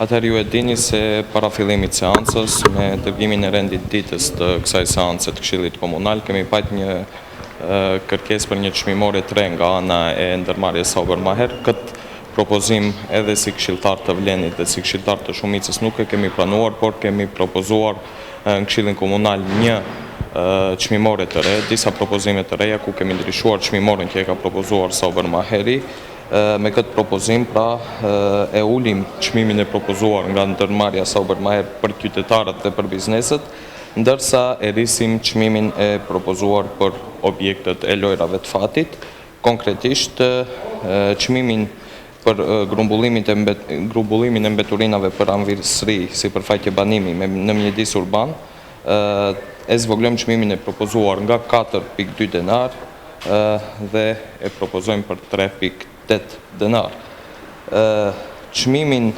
Atëherë ju e dini se para fillimit seancës me dërgimin e rendit ditës të kësaj seance të Këshillit Komunal kemi pat një kërkesë për një çmimore të re nga ana e ndërmarrjes Saubermajer. Këtë propozim edhe si këshilltar të Vlenit dhe si këshilltar të Shumicës nuk e kemi pranuar, por kemi propozuar në Këshillin Komunal një çmimore të re, disa propozime të reja ku kemi ndryshuar çmimoren që e ka propozuar Saubermajeri. Me këtë propozim, pra, e ulim çmimin e propozuar nga ndërmarrja Saubermajer për qytetarët dhe për bizneset, ndërsa e rrisim çmimin e propozuar për objektet e lojrave të fatit. Konkretisht, çmimin për grumbullimin e mbeturinave për anëvirësri si përfaqe banimi në mjedis urban, e zvoglojmë çmimin e propozuar nga 4.2 denar dhe e propozojmë për 3.8 denar. Çmimin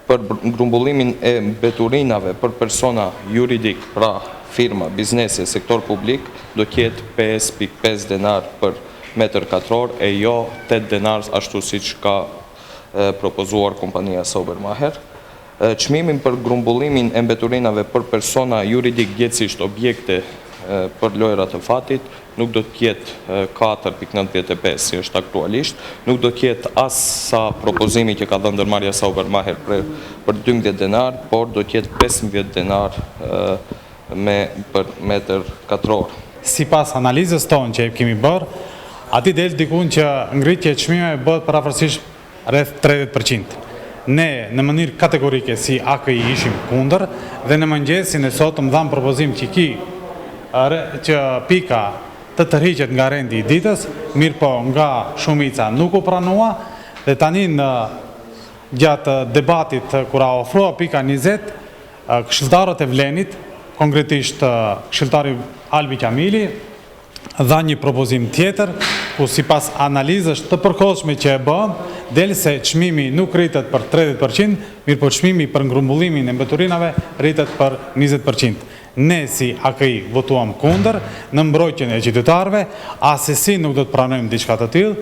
për grumbullimin e mbeturinave për persona juridik, pra firma, biznese, sektor publik, do t'jetë 5.5 denar për metër katror e jo 8 denar ashtu siç ka propozuar kompania Saubermajer. Çmimin për grumbullimin e mbeturinave për persona juridik, gjithësisht objekte për lojrat të fatit, nuk do t'jetë 4.95 si është aktualisht, nuk do t'jetë as sa propozimi që ka dhënë ndërmarrja Saubermajer për 12 denar, por do t'jetë 15 denar për metër katror. Sipas analizës tonë që kemi bërë, aty del dikun që ngritja e çmimeve bëhet parafërsisht rreth 30%. Ne në mënyrë kategorike si AKI ishim kundër dhe në mëngjesin e sot më dhamë propozim që pika të tërhiqet nga rendi i ditës, mirë po nga Shumica nuk u pranua dhe tani në gjatë debatit kura ofrua pika 20, këshilltarët e Vlenit, konkretisht këshilltari Albi Kamili, dha një propozim tjetër, ku sipas analizës të përkohshme që e bëm, del se çmimi nuk rritet për 30%, mirë po çmimi për ngrumbullimin e mbeturinave rritet për 20%. Ne si AKI votuam kundër në mbrojtjen e qytetarëve, asesi nuk do të pranojmë diçka të tillë.